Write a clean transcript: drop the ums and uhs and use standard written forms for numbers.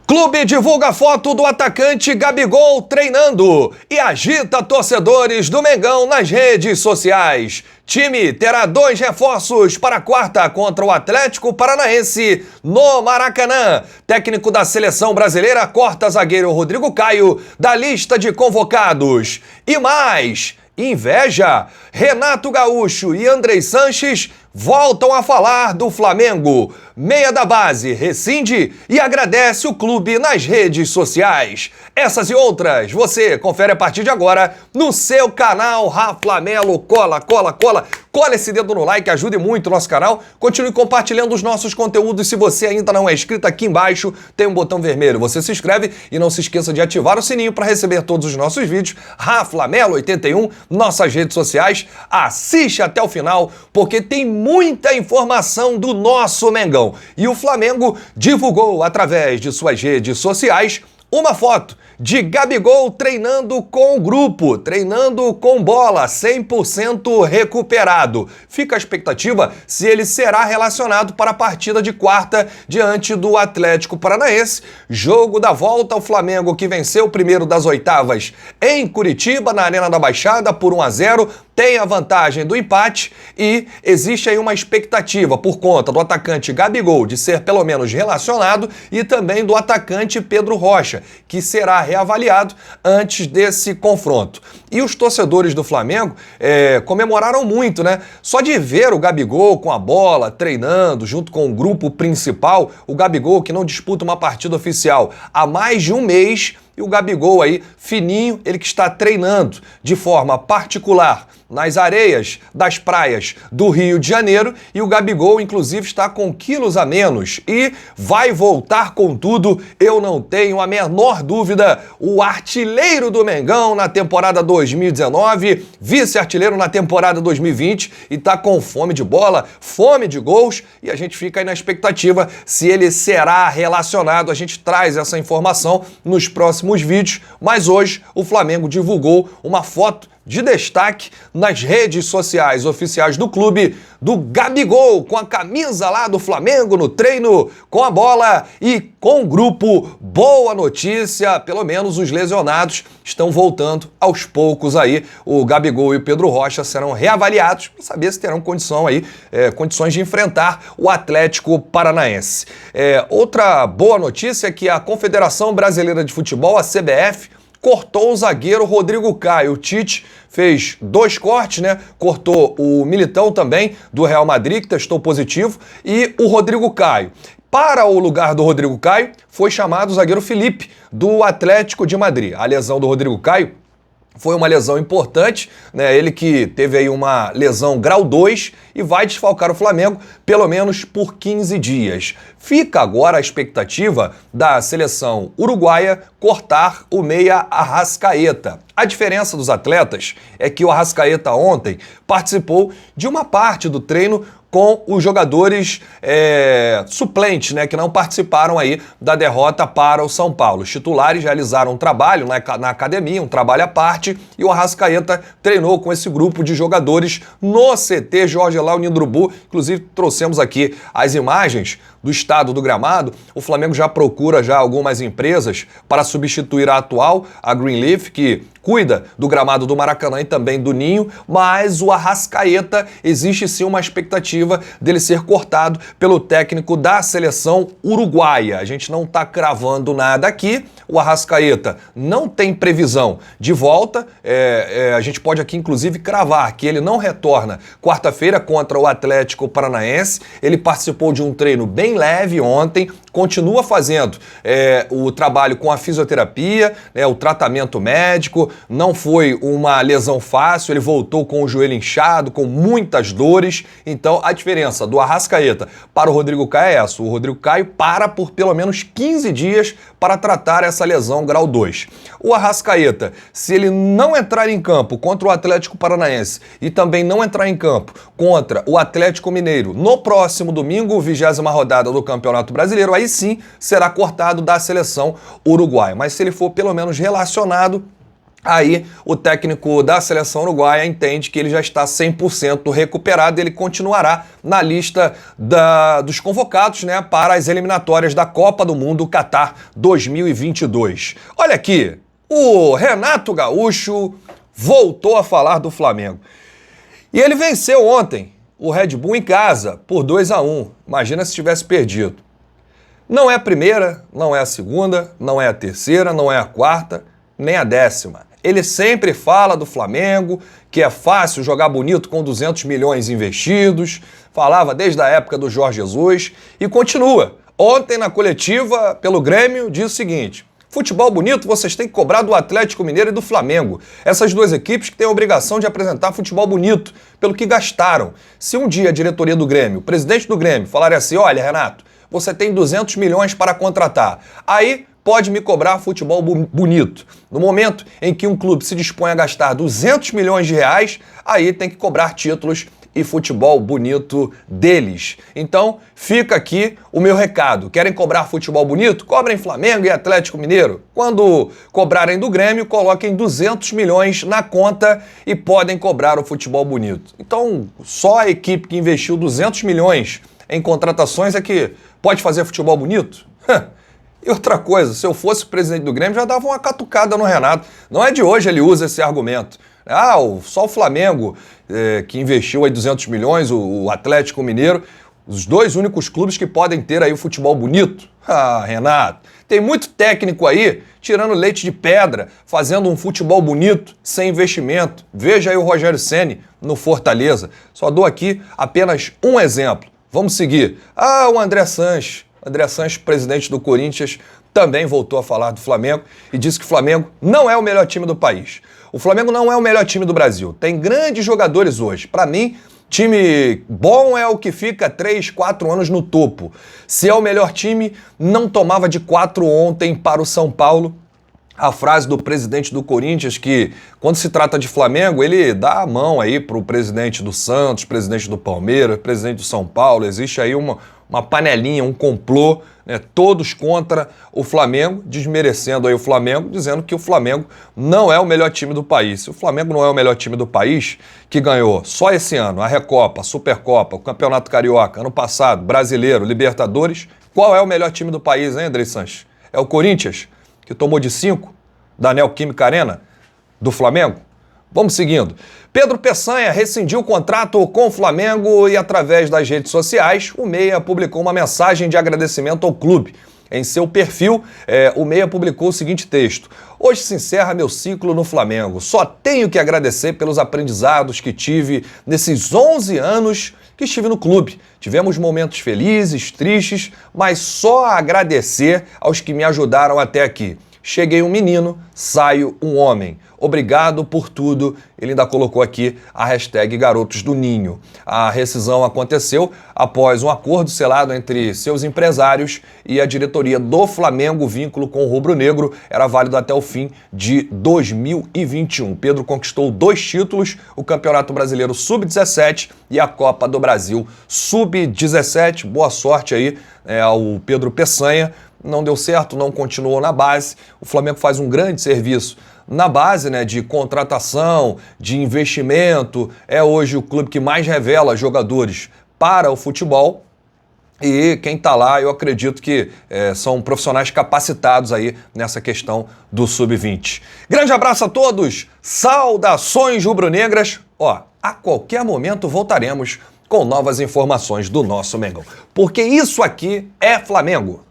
Clube divulga foto do atacante Gabigol treinando e agita torcedores do Mengão nas redes sociais. Time terá 2 reforços para a quarta contra o Atlético Paranaense no Maracanã. Técnico da seleção brasileira corta zagueiro Rodrigo Caio da lista de convocados. E mais, inveja, Renato Gaúcho e Andrei Sanches voltam a falar do Flamengo. Meia da base rescinde e agradece o clube nas redes sociais. Essas e outras você confere a partir de agora no seu canal Raflamelo. Cola esse dedo no like, ajude muito o nosso canal. Continue compartilhando os nossos conteúdos. Se você ainda não é inscrito, aqui embaixo tem um botão vermelho. Você se inscreve e não se esqueça de ativar o sininho para receber todos os nossos vídeos. Raflamelo81, nossas redes sociais. Assiste até o final, porque tem muita informação do nosso Mengão. E o Flamengo divulgou através de suas redes sociais uma foto de Gabigol treinando com o grupo, treinando com bola, 100% recuperado. Fica a expectativa se ele será relacionado para a partida de quarta diante do Atlético Paranaense. Jogo da volta, o Flamengo que venceu o primeiro das oitavas em Curitiba, na Arena da Baixada, por 1-0. Tem a vantagem do empate e existe aí uma expectativa por conta do atacante Gabigol de ser pelo menos relacionado e também do atacante Pedro Rocha, que será reavaliado antes desse confronto. E os torcedores do Flamengo comemoraram muito, né? Só de ver o Gabigol com a bola, treinando junto com o grupo principal, o Gabigol que não disputa uma partida oficial há mais de um mês, e o Gabigol aí, fininho, ele que está treinando de forma particular nas areias das praias do Rio de Janeiro, e o Gabigol, inclusive, está com quilos a menos e vai voltar com tudo, eu não tenho a menor dúvida. O artilheiro do Mengão na temporada 2019, vice-artilheiro na temporada 2020 e está com fome de bola, fome de gols, e a gente fica aí na expectativa se ele será relacionado. A gente traz essa informação nos próximos vídeos, mas hoje o Flamengo divulgou uma foto de destaque nas redes sociais oficiais do clube do Gabigol, com a camisa lá do Flamengo no treino, com a bola e com o grupo. Boa notícia, pelo menos os lesionados estão voltando aos poucos aí. O Gabigol e o Pedro Rocha serão reavaliados para saber se terão condições de enfrentar o Atlético Paranaense. Outra boa notícia é que a Confederação Brasileira de Futebol, a CBF, cortou o zagueiro Rodrigo Caio. O Tite fez 2 cortes, né? Cortou o Militão também, do Real Madrid, que testou positivo, e o Rodrigo Caio. Para o lugar do Rodrigo Caio, foi chamado o zagueiro Felipe, do Atlético de Madrid. A lesão do Rodrigo Caio foi uma lesão importante, né? Ele que teve aí uma lesão grau 2 e vai desfalcar o Flamengo pelo menos por 15 dias. Fica agora a expectativa da seleção uruguaia cortar o meia Arrascaeta. A diferença dos atletas é que o Arrascaeta ontem participou de uma parte do treino com os jogadores suplentes, né, que não participaram aí da derrota para o São Paulo. Os titulares realizaram um trabalho na academia, um trabalho à parte, e o Arrascaeta treinou com esse grupo de jogadores no CT Jorge Lau Nindrubu. Inclusive, trouxemos aqui as imagens do estado do gramado. O Flamengo já procura algumas empresas para substituir a atual, a Greenleaf, que cuida do gramado do Maracanã e também do Ninho, mas o Arrascaeta, existe sim uma expectativa dele ser cortado pelo técnico da seleção uruguaia. A gente não está cravando nada aqui, o Arrascaeta não tem previsão de volta, a gente pode aqui inclusive cravar que ele não retorna quarta-feira contra o Atlético Paranaense. Ele participou de um treino bem leve ontem, continua fazendo o trabalho com a fisioterapia, o tratamento médico. Não foi uma lesão fácil, ele voltou com o joelho inchado, com muitas dores. Então a diferença do Arrascaeta para o Rodrigo Caio é essa: o Rodrigo Caio para por pelo menos 15 dias para tratar essa lesão grau 2. O Arrascaeta, se ele não entrar em campo contra o Atlético Paranaense e também não entrar em campo contra o Atlético Mineiro no próximo domingo, 20ª rodada do Campeonato Brasileiro, aí sim será cortado da seleção uruguaia. Mas se ele for pelo menos relacionado, Aí o técnico da seleção uruguaia entende que ele já está 100% recuperado e ele continuará na lista dos convocados, né, para as eliminatórias da Copa do Mundo Qatar 2022. Olha aqui, o Renato Gaúcho voltou a falar do Flamengo. E ele venceu ontem o Red Bull em casa por 2-1. Imagina se tivesse perdido. Não é a primeira, não é a segunda, não é a terceira, não é a quarta, nem a 10ª. Ele sempre fala do Flamengo, que é fácil jogar bonito com 200 milhões investidos, falava desde a época do Jorge Jesus e continua. Ontem, na coletiva pelo Grêmio, diz o seguinte: futebol bonito vocês têm que cobrar do Atlético Mineiro e do Flamengo. Essas duas equipes que têm a obrigação de apresentar futebol bonito, pelo que gastaram. Se um dia a diretoria do Grêmio, o presidente do Grêmio, falar assim: olha, Renato, você tem 200 milhões para contratar, aí pode me cobrar futebol bonito. No momento em que um clube se dispõe a gastar 200 milhões de reais, aí tem que cobrar títulos e futebol bonito deles. Então, fica aqui o meu recado. Querem cobrar futebol bonito? Cobrem Flamengo e Atlético Mineiro. Quando cobrarem do Grêmio, coloquem 200 milhões na conta e podem cobrar o futebol bonito. Então, só a equipe que investiu 200 milhões em contratações é que pode fazer futebol bonito? E outra coisa, se eu fosse o presidente do Grêmio, já dava uma catucada no Renato. Não é de hoje ele usa esse argumento. Só o Flamengo que investiu aí 200 milhões, o Atlético Mineiro, os dois únicos clubes que podem ter aí o futebol bonito. Renato, tem muito técnico aí tirando leite de pedra, fazendo um futebol bonito, sem investimento. Veja aí o Rogério Ceni no Fortaleza. Só dou aqui apenas um exemplo. Vamos seguir. O André Sanches. André Sanches, presidente do Corinthians, também voltou a falar do Flamengo e disse que o Flamengo não é o melhor time do país. O Flamengo não é o melhor time do Brasil. Tem grandes jogadores hoje. Para mim, time bom é o que fica 3, 4 anos no topo. Se é o melhor time, não tomava de 4 ontem para o São Paulo. A frase do presidente do Corinthians que, quando se trata de Flamengo, ele dá a mão aí para o presidente do Santos, presidente do Palmeiras, presidente do São Paulo. Existe aí uma panelinha, um complô, né, todos contra o Flamengo, desmerecendo aí o Flamengo, dizendo que o Flamengo não é o melhor time do país. Se o Flamengo não é o melhor time do país, que ganhou só esse ano a Recopa, a Supercopa, o Campeonato Carioca, ano passado, Brasileiro, Libertadores, qual é o melhor time do país, hein, André Sanches? É o Corinthians, que tomou de 5 da Neoquímica Arena, do Flamengo? Vamos seguindo. Pedro Peçanha rescindiu o contrato com o Flamengo e, através das redes sociais, o Meia publicou uma mensagem de agradecimento ao clube. Em seu perfil, o Meia publicou o seguinte texto: hoje se encerra meu ciclo no Flamengo. Só tenho que agradecer pelos aprendizados que tive nesses 11 anos que estive no clube. Tivemos momentos felizes, tristes, mas só agradecer aos que me ajudaram até aqui. Cheguei um menino, saio um homem. Obrigado por tudo. Ele ainda colocou aqui a hashtag Garotos do Ninho. A rescisão aconteceu após um acordo selado entre seus empresários e a diretoria do Flamengo. O vínculo com o rubro-negro era válido até o fim de 2021. Pedro conquistou 2 títulos, o Campeonato Brasileiro Sub-17 e a Copa do Brasil Sub-17. Boa sorte aí ao Pedro Peçanha. Não deu certo, não continuou na base. O Flamengo faz um grande serviço na base, né, de contratação, de investimento. É hoje o clube que mais revela jogadores para o futebol. E quem está lá, eu acredito que são profissionais capacitados aí nessa questão do Sub-20. Grande abraço a todos, saudações rubro-negras. A qualquer momento voltaremos com novas informações do nosso Mengão. Porque isso aqui é Flamengo.